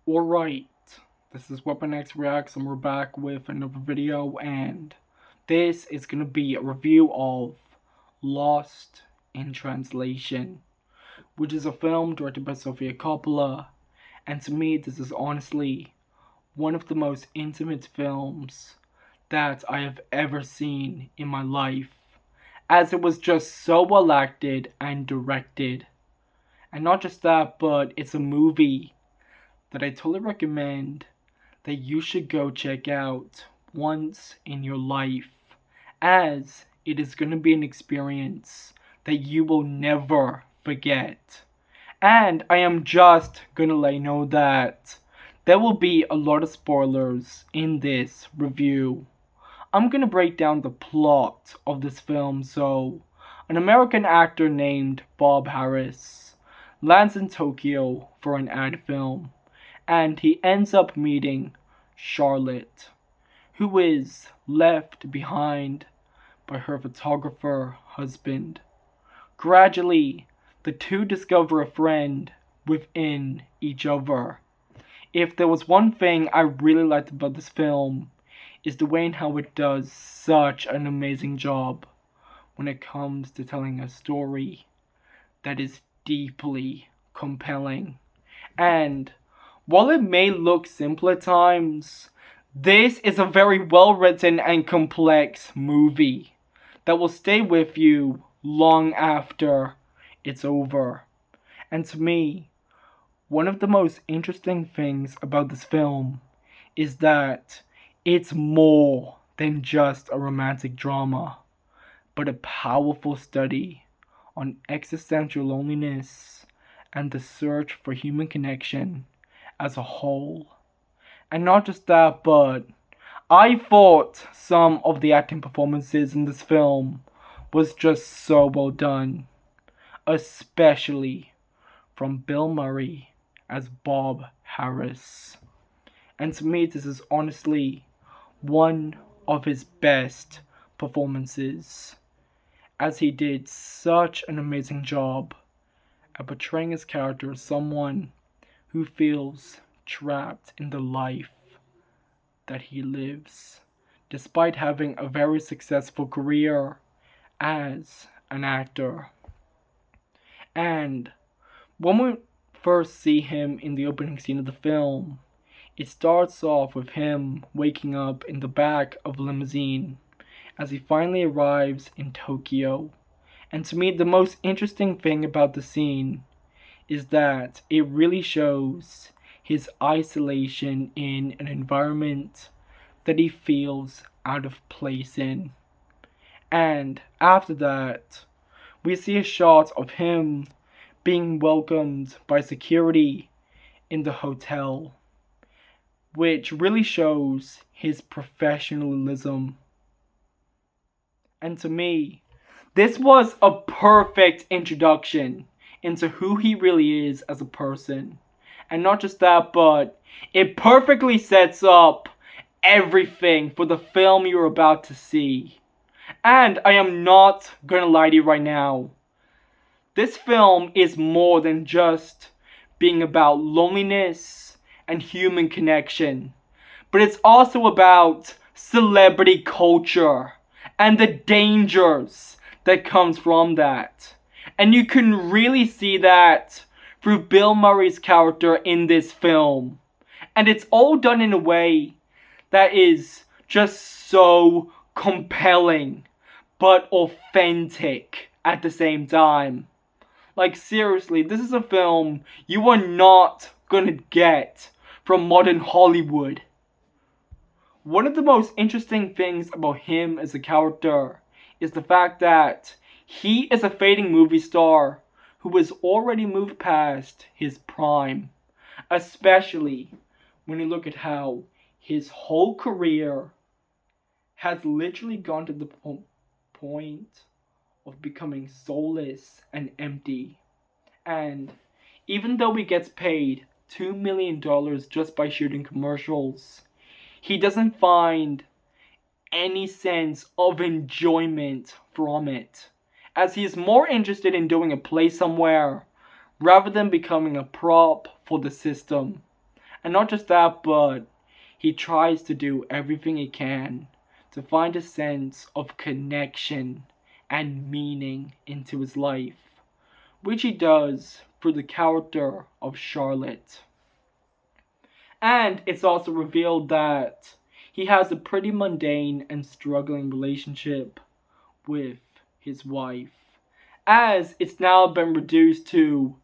Alright, this is Weapon X Reacts and we're back with another video, and this is gonna be a review of Lost in Translation, which is a film directed by Sofia Coppola, and to me this is honestly one of the most intimate films that I have ever seen in my life, as it was just so well acted and directed. And not just that, but it's a movie that I totally recommend that you should go check out once in your life, as it is going to be an experience that you will never forget. And I am just going to let you know that there will be a lot of spoilers in this review. I'm going to break down the plot of this film. So, an American actor named Bob Harris lands in Tokyo for an ad film, and he ends up meeting Charlotte, who is left behind by her photographer husband. Gradually, the two discover a friend within each other. If there was one thing I really liked about this film, is the way in how it does such an amazing job when it comes to telling a story that is deeply compelling. And while it may look simple at times, this is a very well written and complex movie that will stay with you long after it's over. And to me, one of the most interesting things about this film is that it's more than just a romantic drama, but a powerful study on existential loneliness and the search for human connection as a whole. And not just that, but I thought some of the acting performances in this film was just so well done, especially from Bill Murray as Bob Harris. And to me, this is honestly one of his best performances, as he did such an amazing job at portraying his character as someone who feels trapped in the life that he lives, despite having a very successful career as an actor. And when we first see him in the opening scene of the film, it starts off with him waking up in the back of a limousine as he finally arrives in Tokyo. And to me, the most interesting thing about the scene is that it really shows his isolation in an environment that he feels out of place in. And after that, we see a shot of him being welcomed by security in the hotel, which really shows his professionalism. And to me, this was a perfect introduction into who he really is as a person. And not just that, but it perfectly sets up everything for the film you're about to see. And I am not gonna lie to you right now, this film is more than just being about loneliness and human connection, but it's also about celebrity culture and the dangers that comes from that. And you can really see that through Bill Murray's character in this film. And it's all done in a way that is just so compelling, but authentic at the same time. Like, seriously, this is a film you are not gonna get from modern Hollywood. One of the most interesting things about him as a character is the fact that he is a fading movie star who has already moved past his prime, especially when you look at how his whole career has literally gone to the point of becoming soulless and empty. And even though he gets paid $2 million just by shooting commercials, he doesn't find any sense of enjoyment from it, as he is more interested in doing a play somewhere rather than becoming a prop for the system. And not just that, but he tries to do everything he can to find a sense of connection and meaning into his life, which he does through the character of Charlotte. And it's also revealed that he has a pretty mundane and struggling relationship with his wife, as it's now been reduced to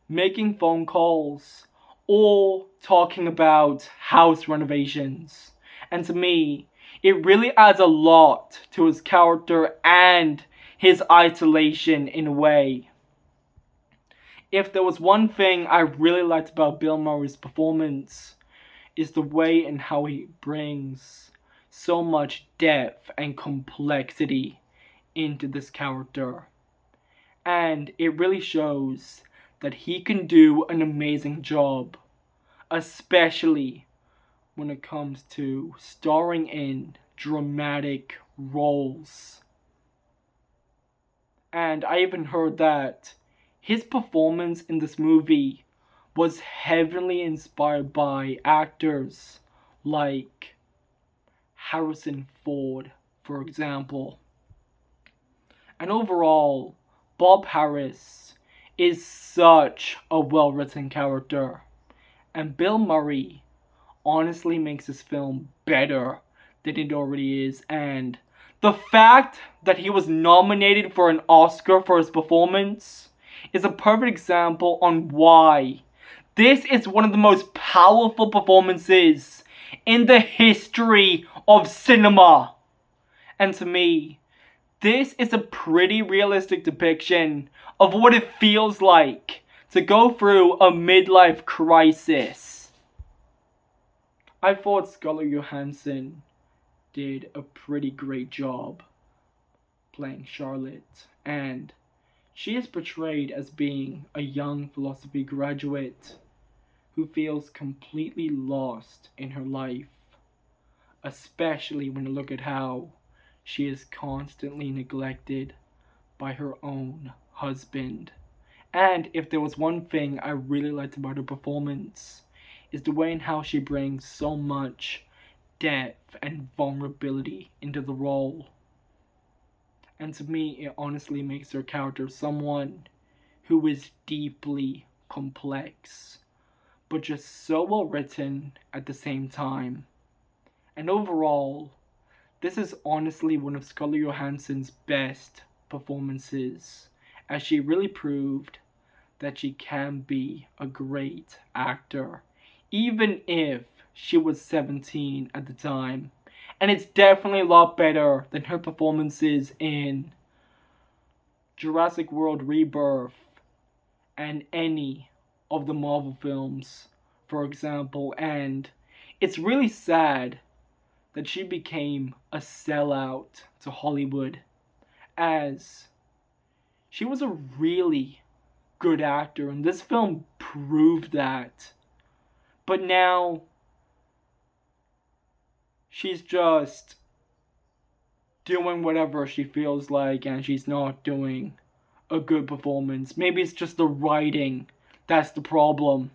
making phone calls or talking about house renovations. And to me, it really adds a lot to his character and his isolation in a way. If there was one thing I really liked about Bill Murray's performance, is the way and how he brings so much depth and complexity into this character. And it really shows that he can do an amazing job, especially when it comes to starring in dramatic roles. And I even heard that his performance in this movie was heavily inspired by actors like Harrison Ford, for example. And overall, Bob Harris is such a well-written character, and Bill Murray honestly makes this film better than it already is. And the fact that he was nominated for an Oscar for his performance is a perfect example on why this is one of the most powerful performances in the history of cinema. And to me, this is a pretty realistic depiction of what it feels like to go through a midlife crisis. I thought Scarlett Johansson did a pretty great job playing Charlotte, and she is portrayed as being a young philosophy graduate who feels completely lost in her life, especially when you look at how she is constantly neglected by her own husband. And if there was one thing I really liked about her performance, is the way in how she brings so much depth and vulnerability into the role. And to me, it honestly makes her character someone who is deeply complex, but just so well written at the same time. And overall, this is honestly one of Scarlett Johansson's best performances, as she really proved that she can be a great actor, even if she was 17 at the time. And it's definitely a lot better than her performances in Jurassic World Rebirth and any of the Marvel films, for example. And it's really sad that she became a sellout to Hollywood, as she was a really good actor, and this film proved that. But now, she's just doing whatever she feels like, and she's not doing a good performance. Maybe it's just the writing that's the problem.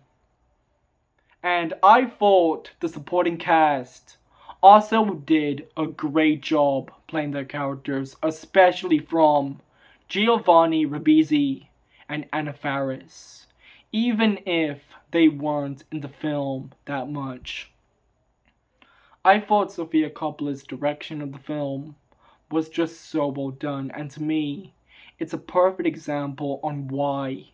And I thought the supporting cast also did a great job playing their characters, especially from Giovanni Ribisi and Anna Faris, even if they weren't in the film that much. I thought Sofia Coppola's direction of the film was just so well done, and to me, it's a perfect example on why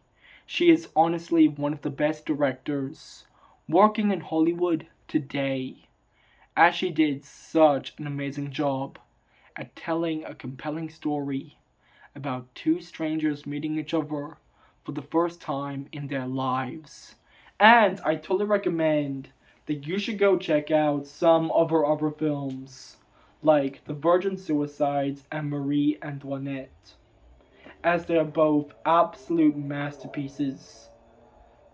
she is honestly one of the best directors working in Hollywood today, as she did such an amazing job at telling a compelling story about two strangers meeting each other for the first time in their lives. And I totally recommend that you should go check out some of her other films, like The Virgin Suicides and Marie Antoinette, as they are both absolute masterpieces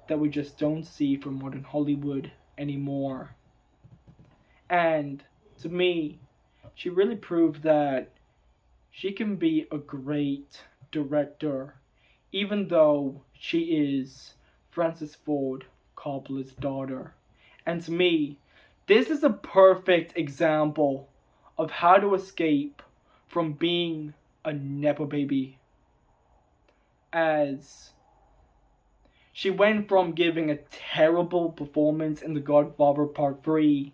that we just don't see from modern Hollywood anymore. And to me, she really proved that she can be a great director, even though she is Francis Ford Coppola's daughter. And to me, this is a perfect example of how to escape from being a Nepo baby. As she went from giving a terrible performance in The Godfather Part 3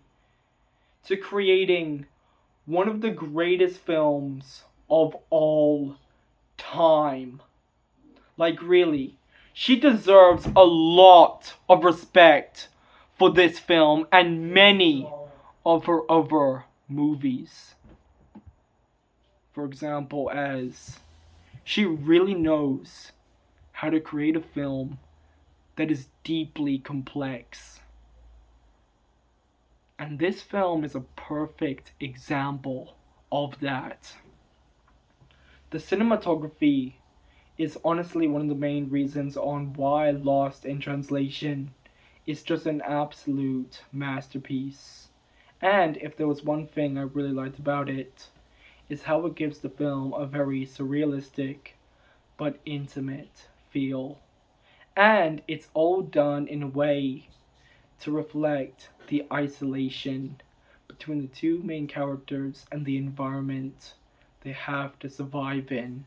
to creating one of the greatest films of all time. Like, really, she deserves a lot of respect for this film and many of her other movies. For example, as she really knows how to create a film that is deeply complex. And this film is a perfect example of that. The cinematography is honestly one of the main reasons on why Lost in Translation is just an absolute masterpiece. And if there was one thing I really liked about it, is how it gives the film a very surrealistic but intimate feel. And it's all done in a way to reflect the isolation between the two main characters and the environment they have to survive in.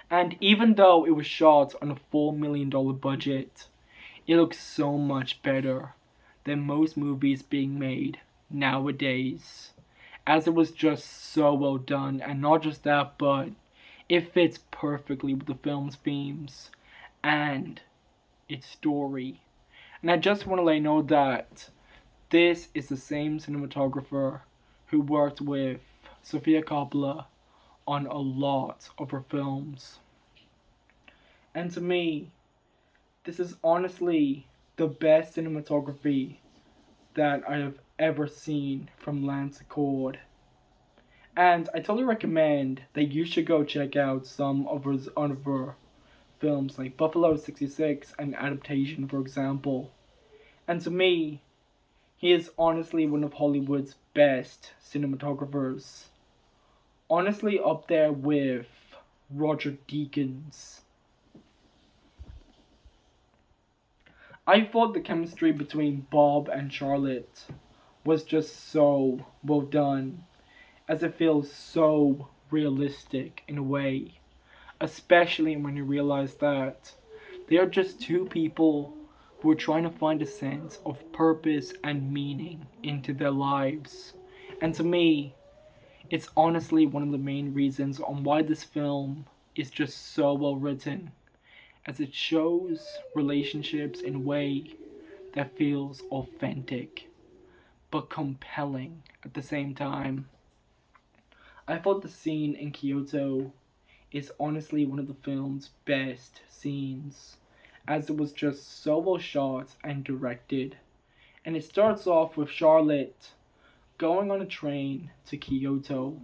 And even though it was shot on a $4 million budget, it looks so much better than most movies being made nowadays, as it was just so well done. And not just that, but it fits perfectly with the film's themes and its story. And I just want to let you know that this is the same cinematographer who worked with Sofia Coppola on a lot of her films. And to me, this is honestly the best cinematography that I have ever seen from Lance Accord. And I totally recommend that you should go check out some of his other films like Buffalo 66 and Adaptation, for example. And to me, he is honestly one of Hollywood's best cinematographers. Honestly up there with Roger Deakins. I thought the chemistry between Bob and Charlotte was just so well done, as it feels so realistic in a way, especially when you realize that they are just two people who are trying to find a sense of purpose and meaning into their lives. And to me, it's honestly one of the main reasons on why this film is just so well written, as it shows relationships in a way that feels authentic but compelling at the same time. I thought the scene in Kyoto is honestly one of the film's best scenes, as it was just so well shot and directed. And it starts off with Charlotte going on a train to Kyoto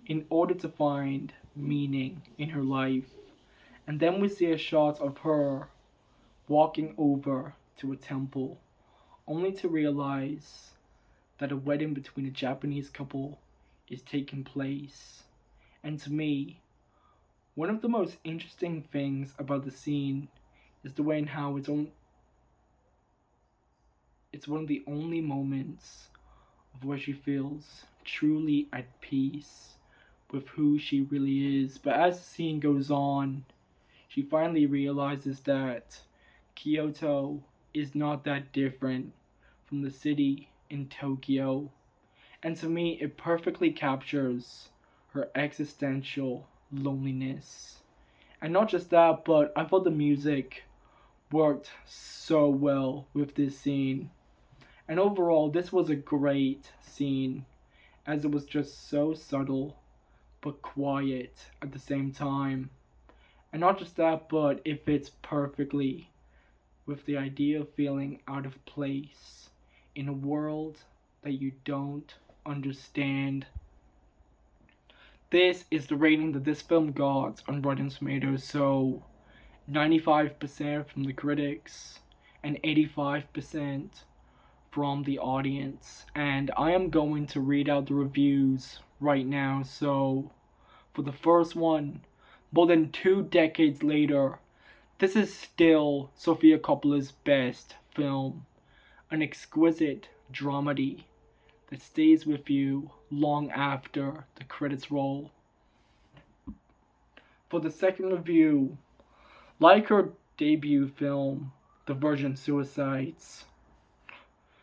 in order to find meaning in her life. And then we see a shot of her walking over to a temple, only to realize that a wedding between a Japanese couple is taking place. And to me, one of the most interesting things about the scene is the way in how it's one of the only moments of where she feels truly at peace with who she really is. But as the scene goes on, she finally realizes that Kyoto is not that different from the city in Tokyo. And to me, it perfectly captures her existential loneliness. And not just that, but I thought the music worked so well with this scene. And overall, this was a great scene, as it was just so subtle but quiet at the same time. And not just that, but it fits perfectly with the idea of feeling out of place in a world that you don't understand. This is the rating that this film got on Rotten Tomatoes, so 95% from the critics and 85% from the audience. And I am going to read out the reviews right now. So for the first one, more than 2 decades later, this is still Sofia Coppola's best film. an exquisite dramedy that stays with you long after the credits roll. For the second review, like her debut film, The Virgin Suicides,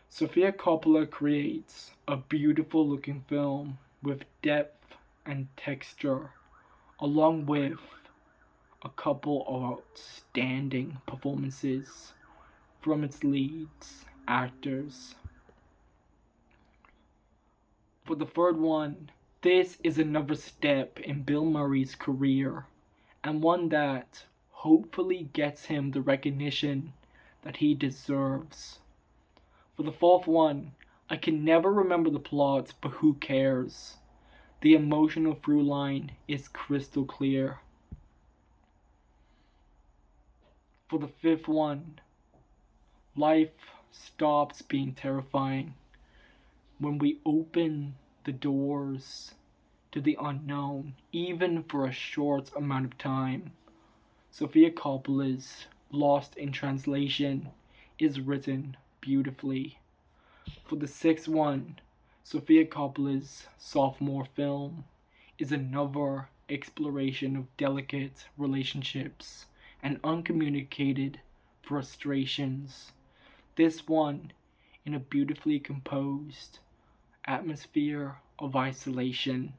Sofia Coppola creates a beautiful looking film with depth and texture, along with a couple of outstanding performances from its leads actors. For the third one, this is another step in Bill Murray's career, and one that hopefully gets him the recognition that he deserves. For the fourth one, I can never remember the plot, but who cares? The emotional through line is crystal clear. For the fifth one, life stops being terrifying when we open the doors to the unknown, even for a short amount of time. Sofia Coppola's Lost in Translation is written beautifully. For the sixth one, Sofia Coppola's sophomore film is another exploration of delicate relationships and uncommunicated frustrations. This one in a beautifully composed atmosphere of isolation.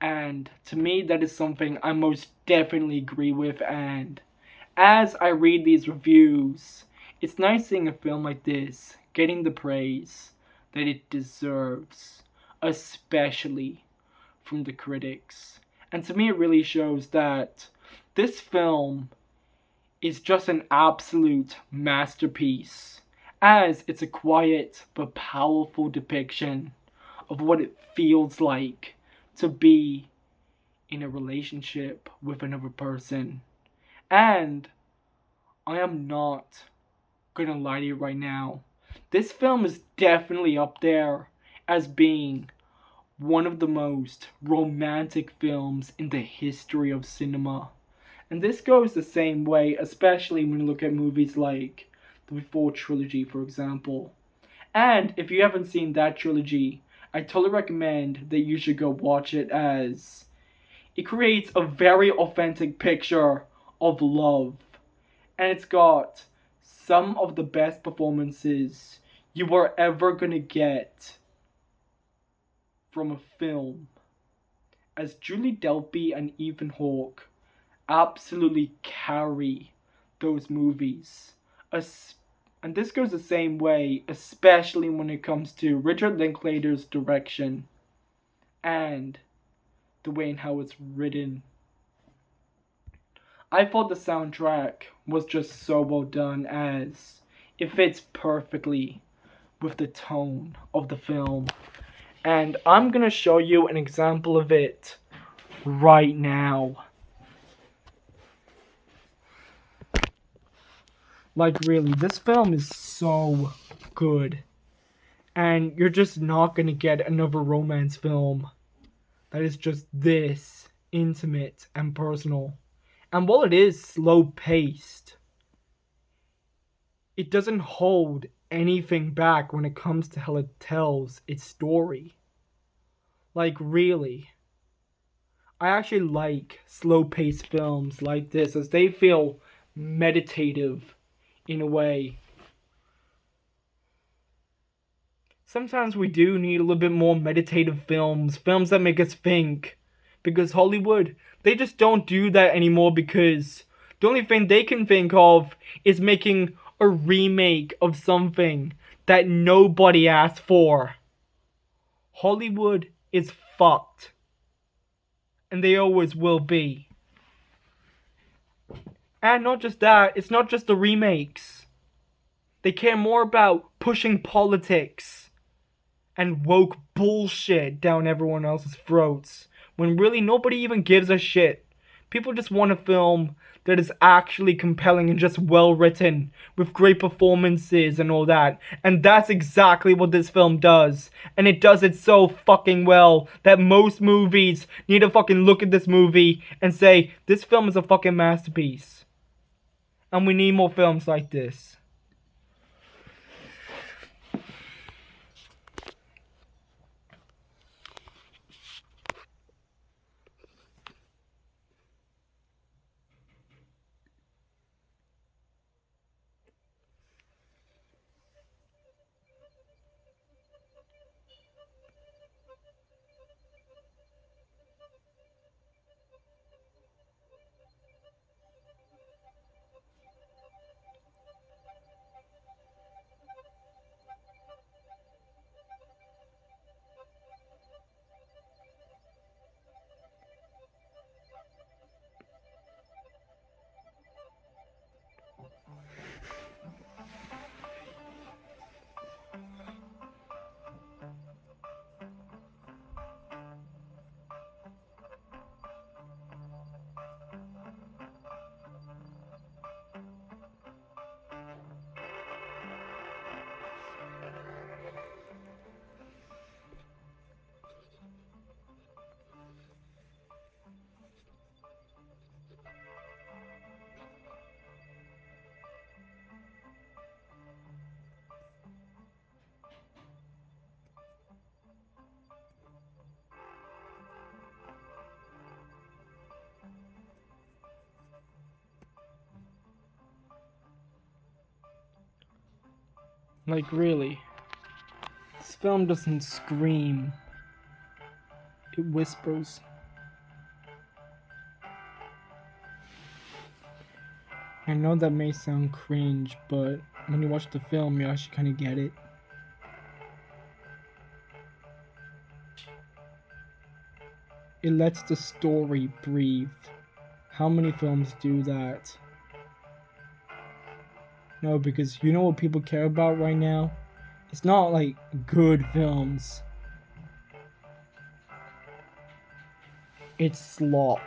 And to me, that is something I most definitely agree with. And as I read these reviews, it's nice seeing a film like this getting the praise that it deserves, especially from the critics. And to me, it really shows that this film is just an absolute masterpiece, as it's a quiet but powerful depiction of what it feels like to be in a relationship with another person. And I am not gonna lie to you right now, this film is definitely up there as being one of the most romantic films in the history of cinema. And this goes the same way, especially when you look at movies like the Before trilogy, for example. And if you haven't seen that trilogy, I totally recommend that you should go watch it, as it creates a very authentic picture of love. And it's got some of the best performances you are ever gonna get from a film, as Julie Delpy and Ethan Hawke absolutely carry those movies. And this goes the same way, especially when it comes to Richard Linklater's direction and the way in how it's written. I thought the soundtrack was just so well done, as it fits perfectly with the tone of the film. And I'm gonna show you an example of it right now. Like, really, this film is so good. And you're just not gonna get another romance film that is just this intimate and personal. And while it is slow paced, it doesn't hold anything back when it comes to how it tells its story. Like, really. I actually like slow paced films like this, as they feel meditative in a way. Sometimes we do need a little bit more meditative films that make us think. Because Hollywood, they just don't do that anymore, because the only thing they can think of is making a remake of something that nobody asked for. Hollywood is fucked. And they always will be. And not just that, it's not just the remakes. They care more about pushing politics and woke bullshit down everyone else's throats, when really nobody even gives a shit. People just want a film that is actually compelling and just well written, with great performances and all that. And that's exactly what this film does. And it does it so fucking well that most movies need to fucking look at this movie and say, this film is a fucking masterpiece. And we need more films like this. Like, really. This film doesn't scream, it whispers. I know that may sound cringe, but when you watch the film, you actually kind of get it. It lets the story breathe. How many films do that? No, because you know what people care about right now? It's not like good films. It's slop.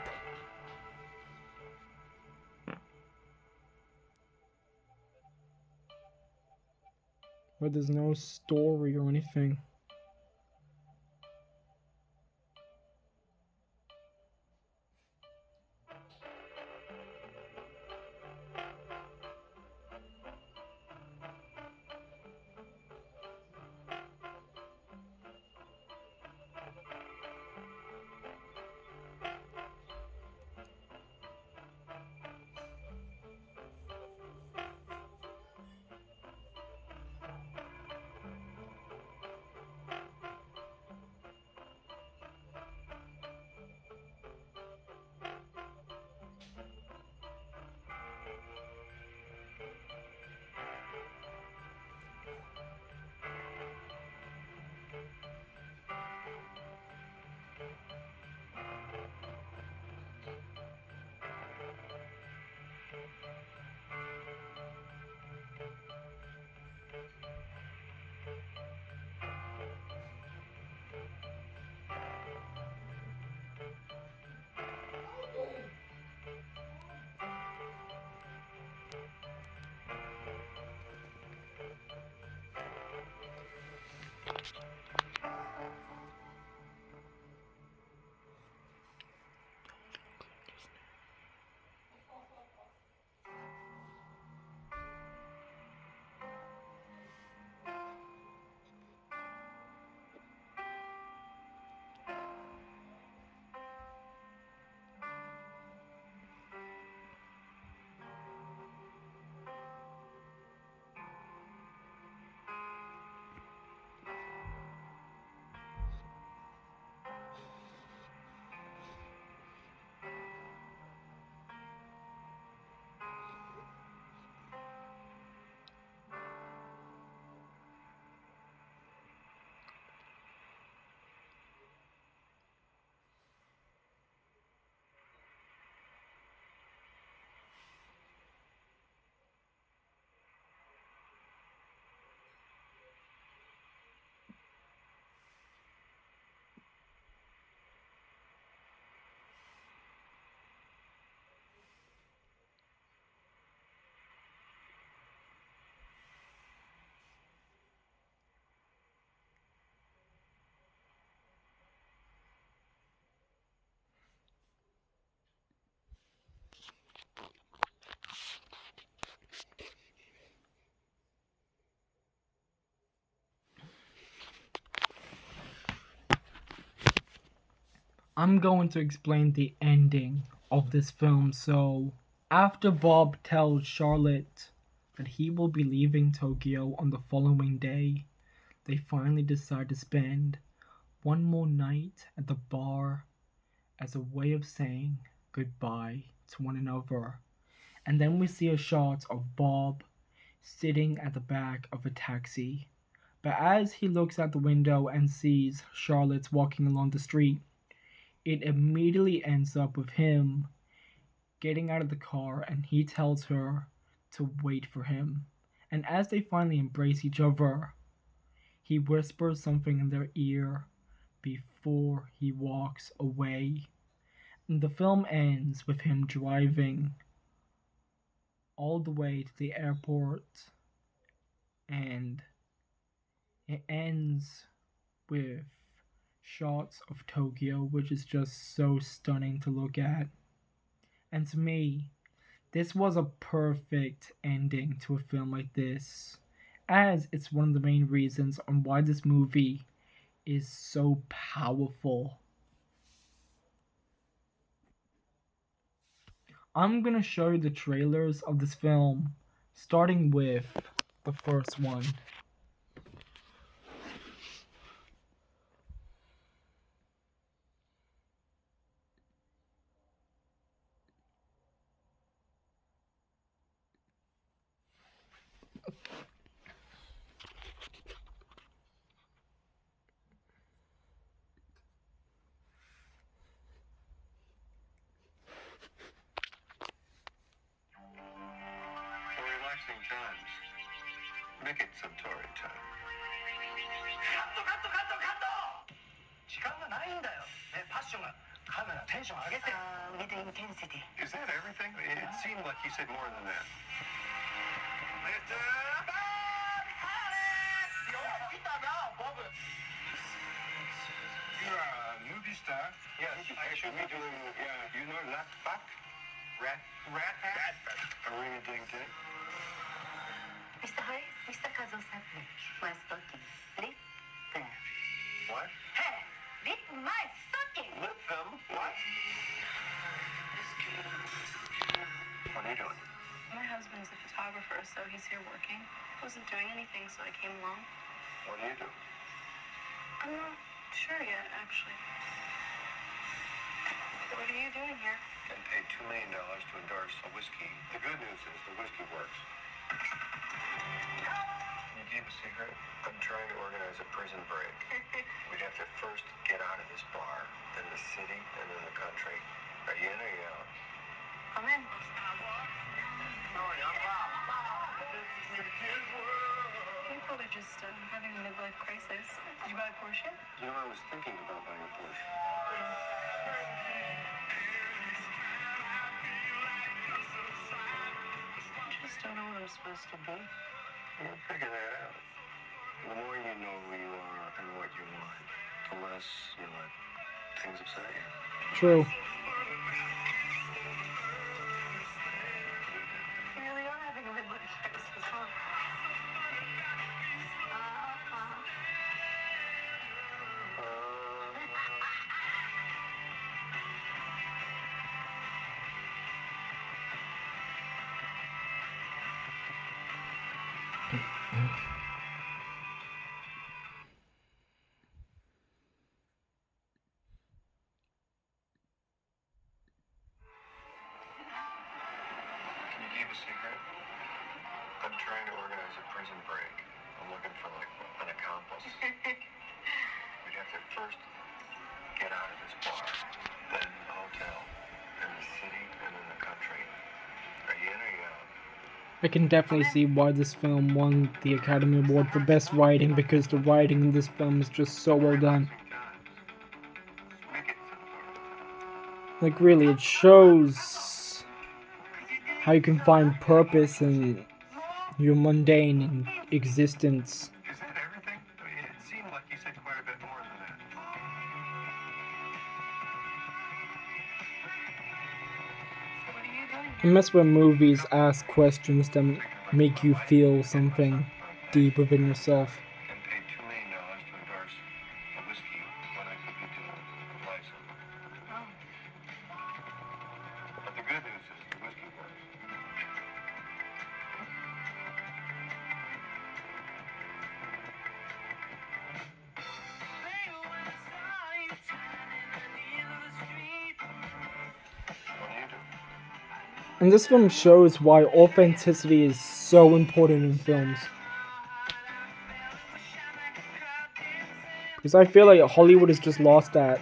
Where there's no story or anything. I'm going to explain the ending of this film. So, after Bob tells Charlotte that he will be leaving Tokyo on the following day, they finally decide to spend one more night at the bar as a way of saying goodbye to one another. And then we see a shot of Bob sitting at the back of a taxi. But as he looks out the window and sees Charlotte walking along the street, it immediately ends up with him getting out of the car and he tells her to wait for him. And as they finally embrace each other, he whispers something in their ear before he walks away. And the film ends with him driving all the way to the airport, and it ends with shots of Tokyo, which is just so stunning to look at. And to me, this was a perfect ending to a film like this, as it's one of the main reasons on why this movie is so powerful. I'm gonna show you the trailers of this film, starting with the first one. Is that everything? It seemed like he said more than that. You're a movie star. Yes, I should be doing, you know, Rat Pack? Rat Pack? A ring-a-ding-ding. Mr. Hayes, Mr. Kazosat, my stockings. Lift them. What? Hey, lift my stockings. Lift them? What? What are you doing? My husband's a photographer, so he's here working. Wasn't doing anything, so I came along. What do you do? I'm not sure yet, actually. What are you doing here? Getting paid $2 million to endorse a whiskey. The good news is the whiskey works. Can you keep a secret? I'm trying to organize a prison break. We'd have to first get out of this bar, then the city, and then the country. Are you in or are you out? I'm in. You're probably just having a midlife crisis. Did you buy a Porsche? You know, I was thinking about buying a Porsche. I just don't know what I'm supposed to be. You'll figure that out. The more you know who you are and what you want, the less you let things upset you. True. You really are having a midlife crisis, huh? Can you keep a secret? I'm trying to organize a prison break. I'm looking for, like, an accomplice. We'd have to first get out of this bar, then the hotel, then the city, and then the country. Are you in or are you out? I can definitely see why this film won the Academy Award for Best Writing, because the writing in this film is just so well done. Like, really, it shows how you can find purpose in your mundane existence. Is that everything? I mean, it seemed like you said quite a bit more than that. So what are you doing And that's when movies ask questions that make you feel something deep within yourself. And paid $2 million to endorse a whiskey when I could be doing a license. Oh. But the good news is the whiskey works. What do you do? And this film shows why authenticity is so important in films. Because I feel like Hollywood has just lost that.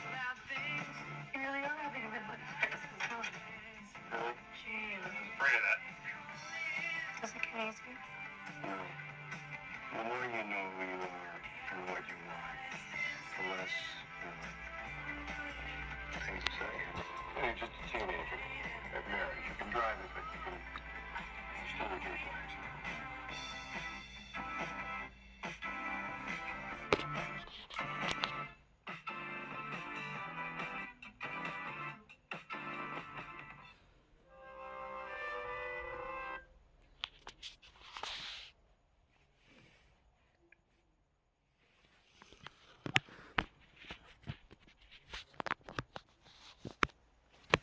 You really are having a midlife crisis, huh? Really? Jeez. Afraid of that. Does it get easier? No. The more you know who you are and what you want, the less things upset you. You're just a teenager at marriage. You can drive it, but you can still get your accident.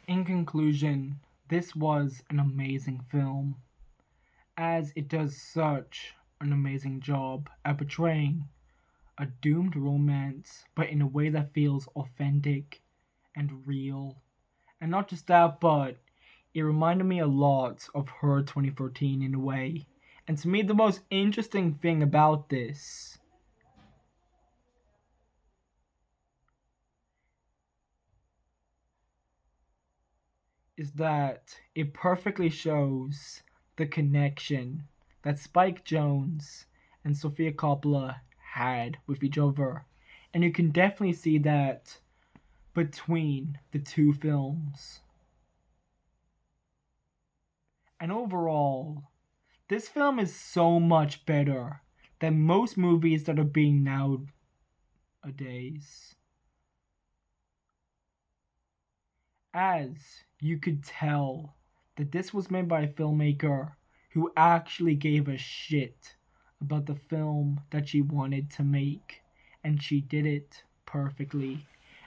In conclusion, this was an amazing film, as it does such an amazing job at portraying a doomed romance, but in a way that feels authentic and real. And not just that, but it reminded me a lot of Her 2014 in a way. And to me, the most interesting thing about this is that it perfectly shows the connection that Spike Jonze and Sofia Coppola had with each other. And you can definitely see that between the two films. And overall, this film is so much better than most movies that are being nowadays. As you could tell that this was made by a filmmaker who actually gave a shit about the film that she wanted to make, and she did it perfectly.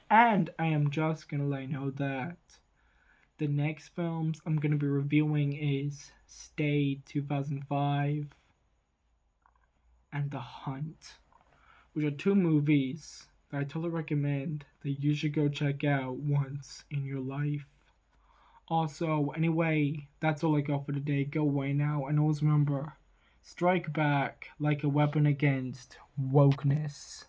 And I am just gonna let you know that the next films I'm gonna be reviewing is Stay 2005 and The Hunt, which are two movies that I totally recommend that you should go check out once in your life. Also, anyway, that's all I got for today. Go away now, and always remember, strike back like a weapon against wokeness.